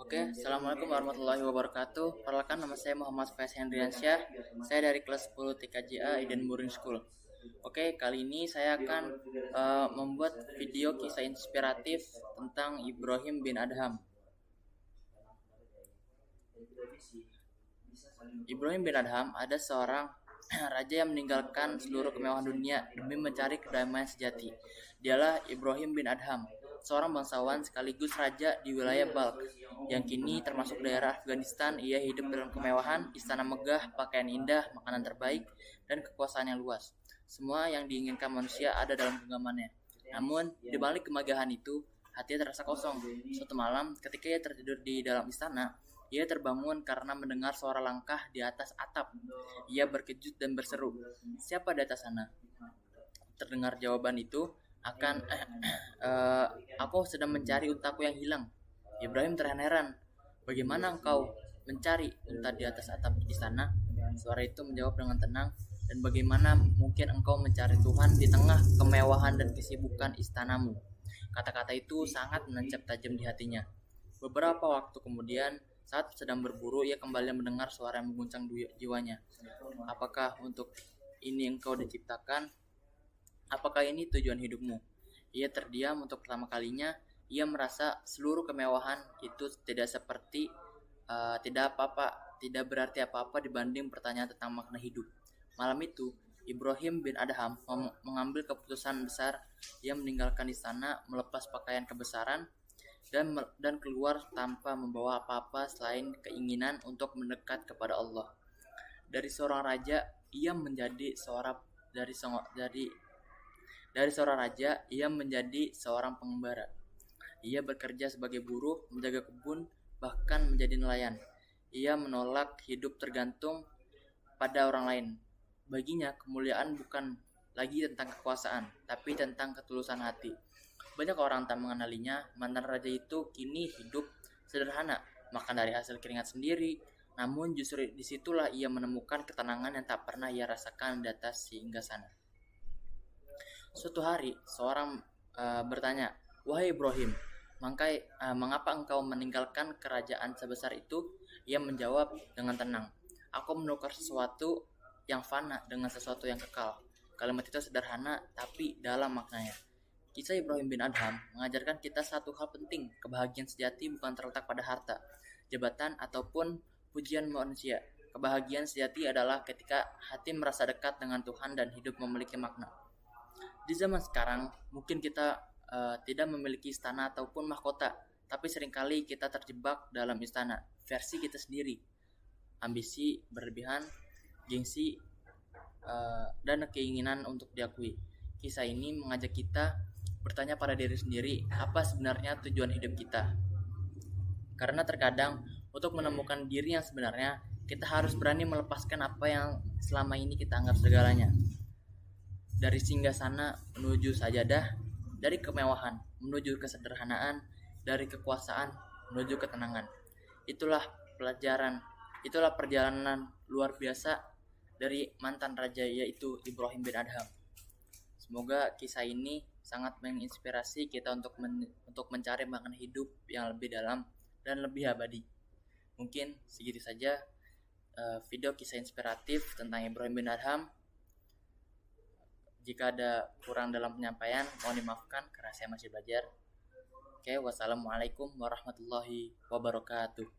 Assalamualaikum warahmatullahi wabarakatuh. Perkenalkan, nama saya Muhammad Faiz Hendriansyah. Saya dari kelas 10 TKJA Eden Boarding School. Kali ini saya akan membuat video kisah inspiratif tentang Ibrahim bin Adham. Ibrahim bin Adham ada seorang raja yang meninggalkan seluruh kemewahan dunia demi mencari kedamaian sejati. Dialah Ibrahim bin Adham, seorang bangsawan sekaligus raja di wilayah Balkh, yang kini termasuk daerah Afghanistan. Ia hidup dalam kemewahan, istana megah, pakaian indah, makanan terbaik, dan kekuasaan yang luas. Semua yang diinginkan manusia ada dalam genggamannya. Namun, di balik kemegahan itu, hatinya terasa kosong. Suatu malam, ketika ia tertidur di dalam istana, ia terbangun karena mendengar suara langkah di atas atap. Ia berkejut dan berseru, "Siapa di atas sana?" Terdengar jawaban itu, aku sedang mencari untaku yang hilang." Ibrahim terheran-heran. "Bagaimana engkau mencari unta di atas atap istana?" Suara itu menjawab dengan tenang, "Dan bagaimana mungkin engkau mencari Tuhan di tengah kemewahan dan kesibukan istanamu?" Kata-kata itu sangat menancap tajam di hatinya. Beberapa waktu kemudian, saat sedang berburu, ia kembali mendengar suara yang mengguncang jiwanya. "Apakah untuk ini engkau diciptakan? Apakah ini tujuan hidupmu?" Ia terdiam untuk pertama kalinya. Ia merasa seluruh kemewahan itu tidak berarti apa-apa dibanding pertanyaan tentang makna hidup. Malam itu, Ibrahim bin Adham mengambil keputusan besar. Ia meninggalkan istana, melepas pakaian kebesaran, dan keluar tanpa membawa apa-apa selain keinginan untuk mendekat kepada Allah. Dari seorang raja, ia menjadi seorang pengembara. Ia bekerja sebagai buruh, menjaga kebun, bahkan menjadi nelayan. Ia menolak hidup tergantung pada orang lain. Baginya, kemuliaan bukan lagi tentang kekuasaan, tapi tentang ketulusan hati. Banyak orang tak mengenalinya. Mantan raja itu kini hidup sederhana, makan dari hasil keringat sendiri. Namun justru disitulah ia menemukan ketenangan yang tak pernah ia rasakan di atas singgasana. Suatu hari, seorang bertanya, "Wahai Ibrahim, mengapa engkau meninggalkan kerajaan sebesar itu?" Ia menjawab dengan tenang, "Aku menukar sesuatu yang fana dengan sesuatu yang kekal." Kalimat itu sederhana, tapi dalam maknanya. Kisah Ibrahim bin Adham mengajarkan kita satu hal penting: kebahagiaan sejati bukan terletak pada harta, jabatan, ataupun pujian manusia. Kebahagiaan sejati adalah ketika hati merasa dekat dengan Tuhan dan hidup memiliki makna. Di zaman sekarang, mungkin kita tidak memiliki istana ataupun mahkota, tapi seringkali kita terjebak dalam istana versi kita sendiri. Ambisi berlebihan, gengsi, dan keinginan untuk diakui. Kisah ini mengajak kita bertanya pada diri sendiri, apa sebenarnya tujuan hidup kita? Karena terkadang untuk menemukan diri yang sebenarnya, kita harus berani melepaskan apa yang selama ini kita anggap segalanya. Dari singgasana menuju sajadah, dari kemewahan menuju kesederhanaan, dari kekuasaan menuju ketenangan. Itulah perjalanan luar biasa dari mantan raja, yaitu Ibrahim bin Adham. Semoga kisah ini sangat menginspirasi kita untuk mencari makna hidup yang lebih dalam dan lebih abadi. Mungkin segitu saja video kisah inspiratif tentang Ibrahim bin Adham. Jika ada kurang dalam penyampaian, mohon dimaafkan karena saya masih belajar. Wassalamualaikum warahmatullahi wabarakatuh.